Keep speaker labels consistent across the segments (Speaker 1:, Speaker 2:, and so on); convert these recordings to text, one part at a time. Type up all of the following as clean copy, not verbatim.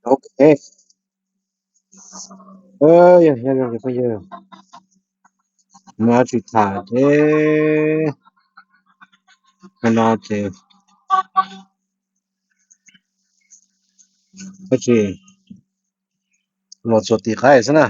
Speaker 1: Okay. Ja, Machu Tarde. Noche. Oye, los sotijaes, ¿no?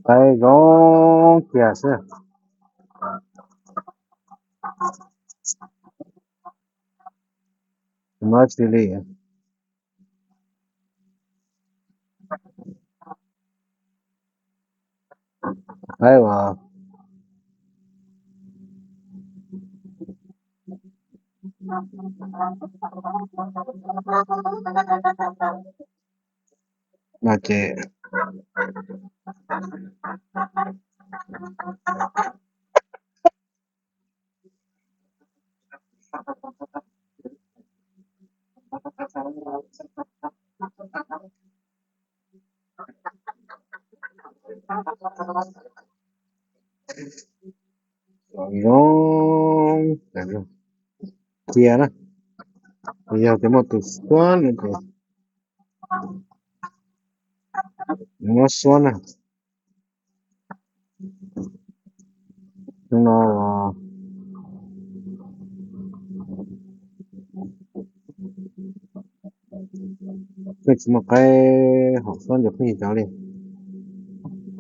Speaker 1: Caigo, ¿qué hace? No chile. Ahí va. Noche. Caigo. ¿Qué era? Ya tenemos tu suan. No suena. No. Cái mà cái học sinh được cái cháu đi.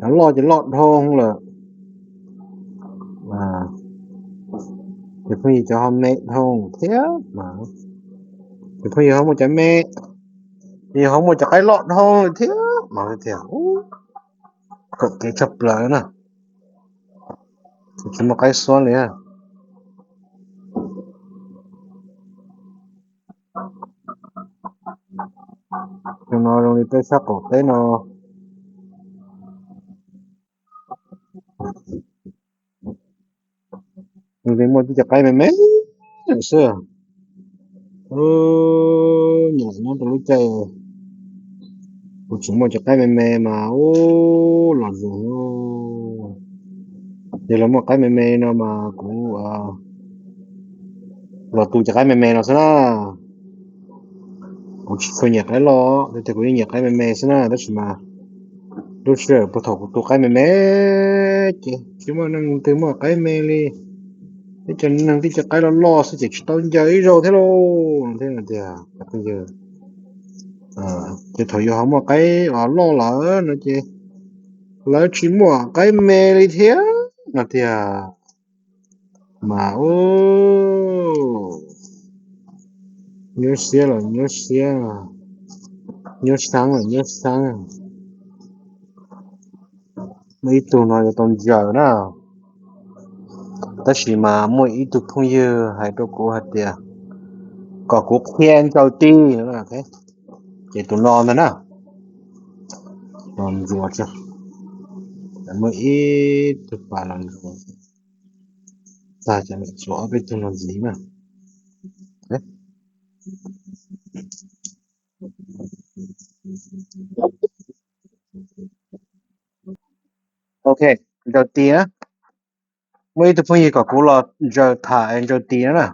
Speaker 1: Cháu lo cho lọt thông là à được cái cho hôm nay thông thế mà được cái không một trái mẹ thì không một trái lọt thông thế mà thế cực kỳ chập lại nè cái mà cái xoan này à nó rồi tới sắc cổ thế nó mình một cái mẹ mẹ xưa nó tôi chơi chúng một cái mẹ mẹ mà là rồi thì là một cái mẹ mẹ nó mà cũng là tụ cái mẹ mẹ nó sao我也该咯，你这个也该妹妹是那，但是嘛，都是不同都该妹妹的，起码能对么该妹哩，你真能对这该了老是这去到人家一肉的咯，这样的啊，这个这头有好么该老了那这来起么该妹哩天，那的啊，嘛牛血了，牛血了，牛伤了，牛伤了。mấy tụi nó tụi giờ đó ta chỉ mà mỗi ít tụi phong yêu hay tụi cô hạt tiền có cô khen cho ti nữa là thế chỉ tụi nó nữa nè còn ruột chứ mỗi ít tụi bà làm ruột ta chẳng biết rõ biết tụi nó gì mà đấy ok đầu tiên á mỗi tụi phong yêu có cô lo giờ thả anh đầu tiên nè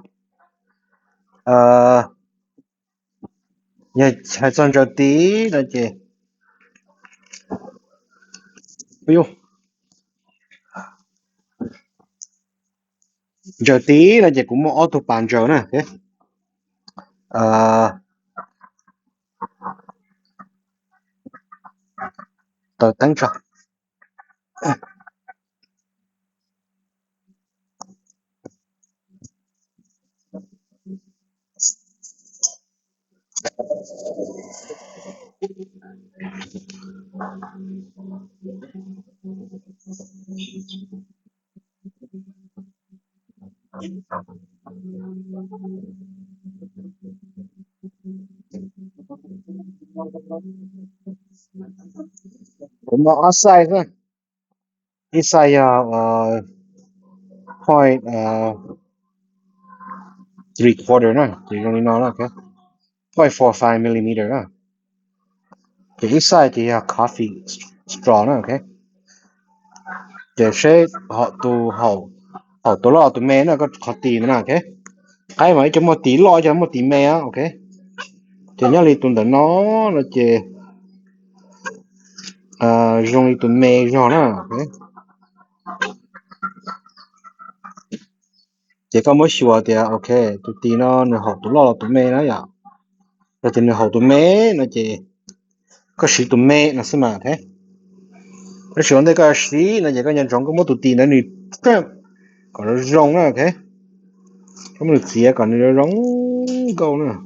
Speaker 1: nhà hai con đầu tiên là gì ui giờ tí là gì cũng một ô tô bàn giờ nè thế tờ tăng cho cũng một size thôi size point 3/4 nè chỉ còn nó là cái 0.45 millimeter นะจะอีกไซส์ที่ coffee straw นะโอเคจะใช้ตัวล่อตัวแม่นะก็ขอตีมันนะโอเคใครไหมจะมาตีล่อจะมาตีแม่โอเคจะเนี่ยเลยตัวเดินน้อแล้วจะ用一顿美肉呢 OK 这个我说的 OK 就对呢你好多老多美那样那就你好多美那就个是多美那是嘛 OK 那喜欢那个是那这个人中个么都对那你这个容了 OK 咁你直接讲你容够呢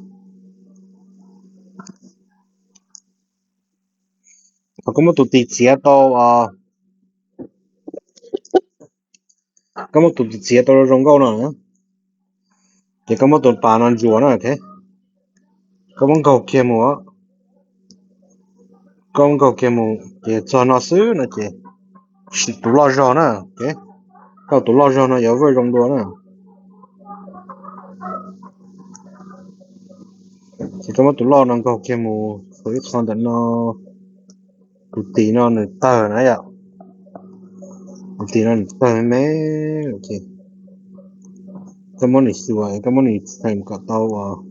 Speaker 1: 咁么都对直接到咁么都直接到容够呢这个么都把那做呢 OK 咁么够节目咁够节目这做那事那这是多老少呢 OK 到多老少呢要味容多呢这个么多老能够节目所以看的呢都对呢你打那样对呢你打没 OK 咁么你说咁么你才唔觉到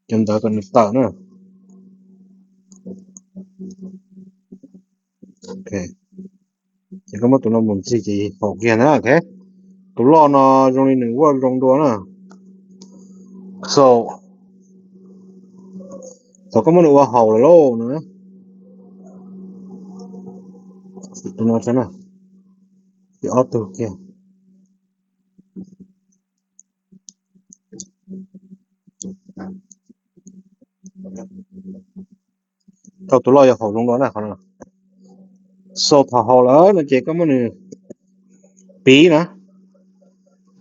Speaker 1: 真的跟你打呢 OK 这个么多呢们自己好见呢 OK 多老呢容易能味容多呢 so 咁么你话好了咯呢多呢真的你auto OK到多老要好容多呢可能 so 他好了那这个么你比呢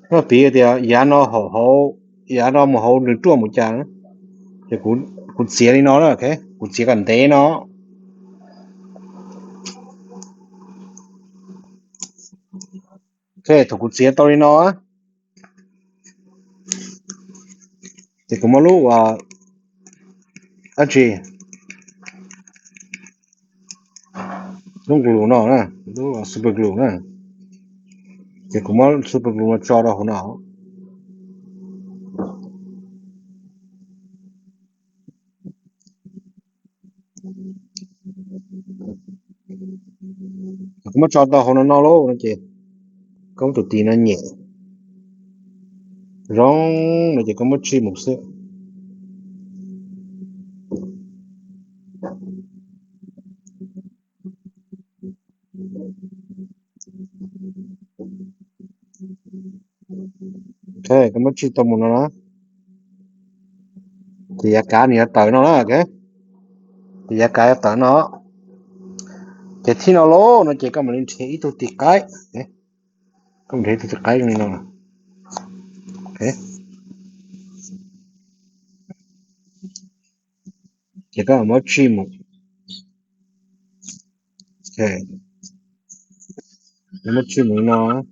Speaker 1: 那比的也nó好也nó mà好được tua một chàng thì cũng chia đi nó đó OK cũng chia gần thế nó OK thì cũng chia tao đi nó thì cũng mới lúc chị lúc glue nó nè lúc super glue nè thì cũng mới super glue nó cho ra hồi nào cũng mới cho ra hồi nào luôn nó chị cũng tụt tiền nó nhẹ rong nó chỉ có một chi một sự OK cũng một chi tao muốn nó thì cá này tới nó OK thì cá tới nó cái thi nó lố nó chỉ có mình thấy tụt tí cái không thấy tụt cái này nó OK chỉ có một chi một OK một chi một nó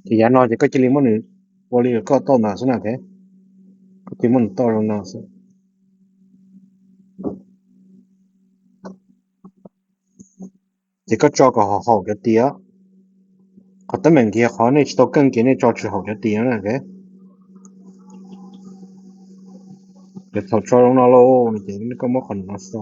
Speaker 1: thì giá nó chỉ có chỉ lý món này vô lý có to nào số nào thế có chỉ món to rồi nào số chỉ có cho cái hậu hậu cái tía có tấm mình kia khó này chỉ tao cân kia này cho chữ hậu cái tía này cái để thầu cho nó lâu thì nó có mất phần nó sợ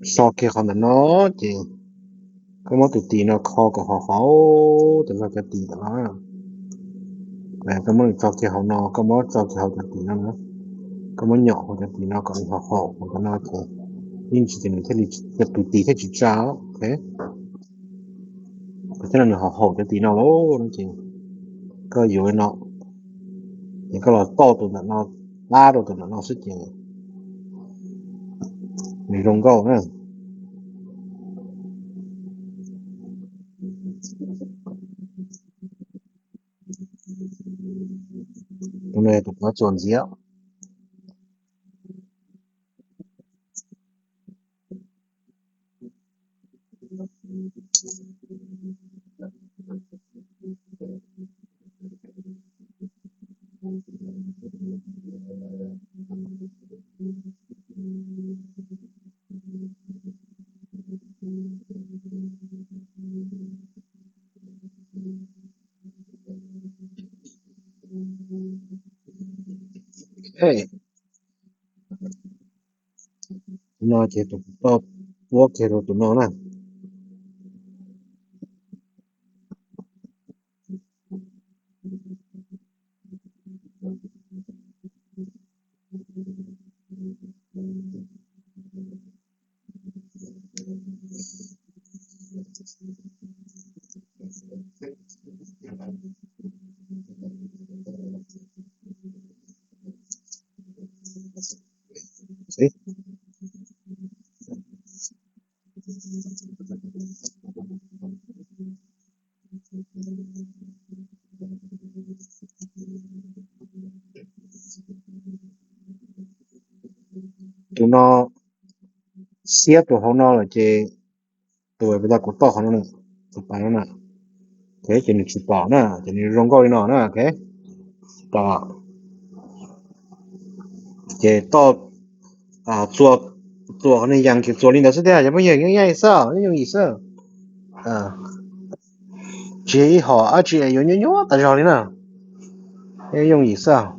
Speaker 1: sau khi còn nó thì có mất tụi tì nó kho của họ khó từ là cái tì đó và có mất cho khi họ nó có mất cho khi họ cái tì nó có mất nhỏ hoặc cái tì nó còn họ họ còn nó thì nhưng chỉ cần thế thì tụi tì thế chỉ trao ok 真的好好的地方哦，那真个有人闹，你个老道都能闹，拉都能闹事情，你中高呢？我们都不专业。哎，那这都到我给都闹呢，谁？都闹写都好闹了，这都也不知道古道好呢，就办了呢。cái chuyện được bỏ nè, chuyện được rong coi nó nè, cái đó, cái to à 做可能样去做领导是的，要不然人意思，那种意思，啊，这一好啊，这有大家的呢，那种意思啊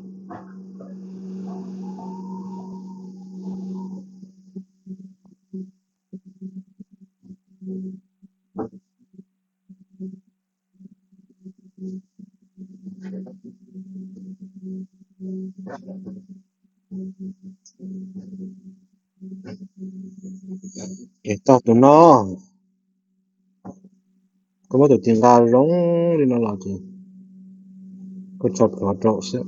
Speaker 1: ，cái to tụi nó, có một tụi tiếng gà rong đi nó là gì, có chọt sẽ,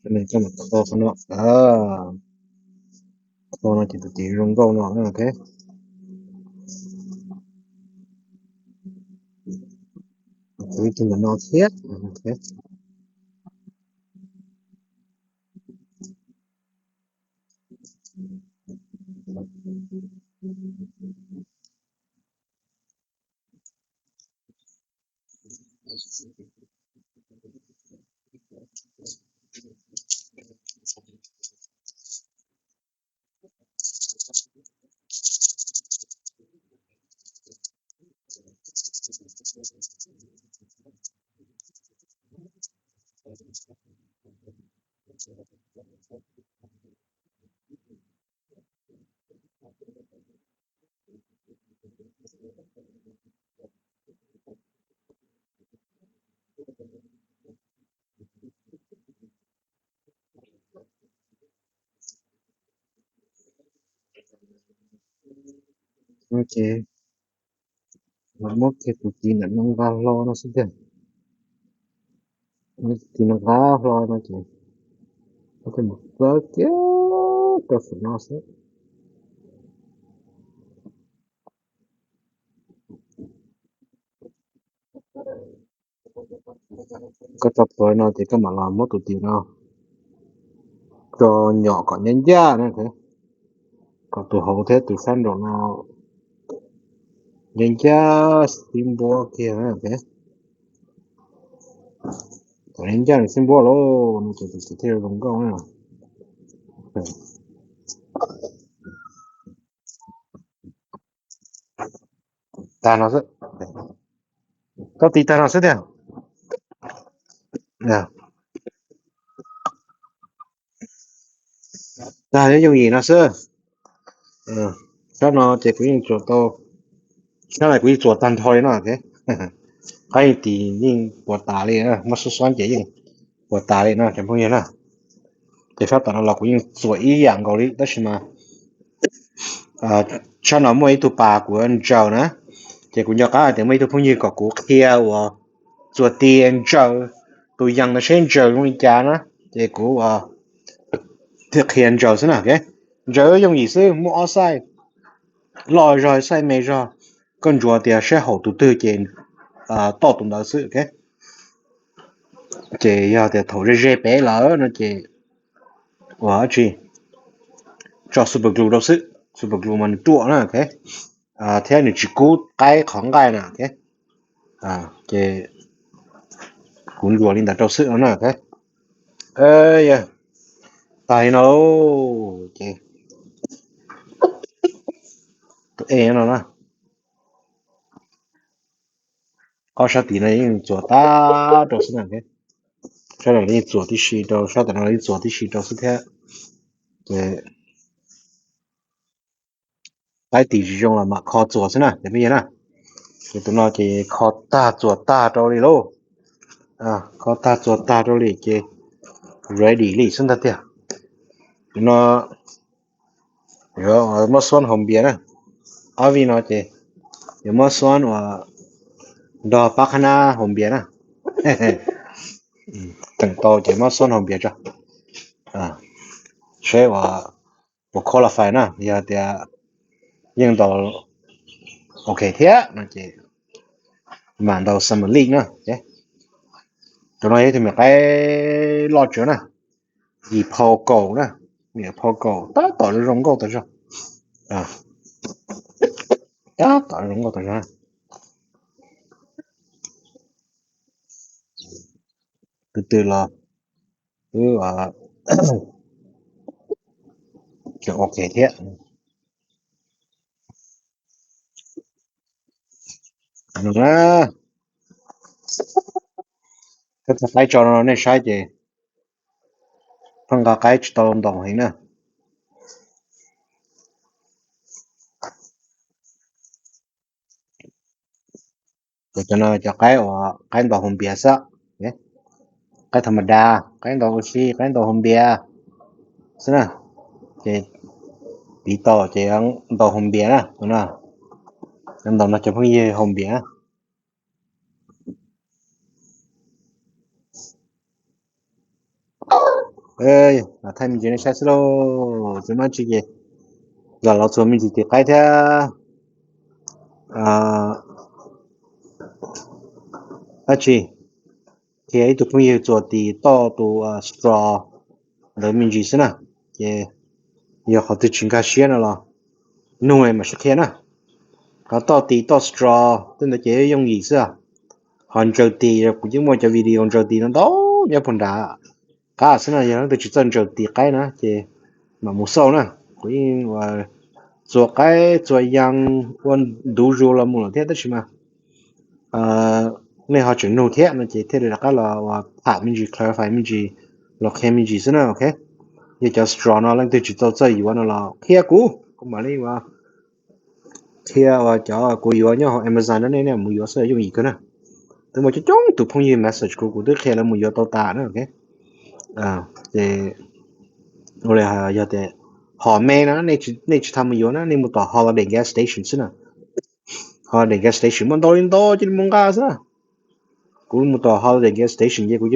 Speaker 1: cái này cho nó to của nó, to nó chỉ tụi tiếng rong câu nó nè, cái, cái tụi nó thiết, cái, ok, nó mất cái tụi tiếng nó gà lo nó sẽ được, tiếng nó gà lo nó chỉ, cái một cái cái nó sẽ cái tập tuổi nó thì cái mà làm mất tụi tiếng nó cho nhỏ có nhân gia nữa thế còn tụi hậu thế tụi fan rồi nó nhân gia symbol kia nữa thế còn nhân gia là symbol lo nó chỉ theo đồng công nữa ta nó sẽ tao tí ta nó sẽ thế nè 大家容易那是像呢这个人做到现在可以做单台呢 OK 可以抵令我打哩啊没是算这样我打哩呢全部人呢这发当เรา可以做一样个哩但是嘛像那么一头八个人找呢这个要搞的每头朋友个股票我做电找都样的先找容易加呢这个thực hiện rồi thế nào cái giờ dùng ý sư mua sai lòi rồi sai mày rồi con chùa thì sẽ hậu tụ tư trên to tụng đạo sự cái chỉ giờ thì thầu ra dễ bé lỡ nó chỉ quá chi cho super glue đạo sự super glue mình chùa nữa cái thế này chỉ cú cái khoảng cái nè cái chỉ cũng chùa linh đạo đạo sự nữa cái ơi tại nó chỉ nó nè có sao tí này做大都是那个sao là đi做的是都sao là đi做的是都是它cái tỷ dùng là mà khó做是呢怎么样呢thì tụi nó chỉ khó ta做大到里喽khó ta做大到里cái ready li sinh thật thế tụi nó rồi mất xuân hồng biển á ở vì nó chỉ mất xuân và đò bắc hana hồng biển á từng to chỉ mất xuân hồng biển cho sẽ và một qualify nè giờ thì nhưng đó ok thế nó chỉ màn đầu Summer League nữa okay tụi nó thì mình cái lo chuyện nè gì phao cầu nè nghĩa phao cầu ta tỏ ra rong cầu tới sao ta tỏ ra rong cầu tới sao từ từ là kiểu ok thế đúng á cái cho nó này sai gì không có cái tao đồng hình nè cho nó cho cái đồ hồng bia sa cái thầm đa cái đồ oxy cái đồ hồng bia xem nè cái bị to cái đồ hồng bia nè đúng không em đồ nó cho phong gì hồng bia ơi thay mình chuyện sai rồi chúng nó chỉ giờเราชวนmình chỉ cái thế chị thì ấy tụi mình做的到都straw 人民就是呢也有好多情感线了咯弄诶嘛是天啊到底到 straw 真的这用意思啊韩州地不就么叫 video 州地那都也碰到cả是呢有的就真州地cái呢这mà một số nè cũng và做cái做样问đủ rồi là một thế đó chứ mà nên họ chuyển nô thế nó chỉ thế là cái là thả mình chỉ clarify mình chỉ lọc thêm mình chỉ thế nào ok giờ cho straw nó lên từ chỉ cho chơi gì nó là kia cũ cũng mà đi mà kia và cho cô yêu nhau họ Amazon nó này nè mua yêu sẽ dùng gì cơ nè từ một chút chung tụi phong gì message của tôi kia là mua yêu tao ta nữa ok thì rồi giờ thì họ mẹ nó này chỉ tham yêu nó nên một tòa holiday gas station chứ nè holiday gas station mà đôi to chỉ mong cá chứ cũng một tòa holiday gas station vậy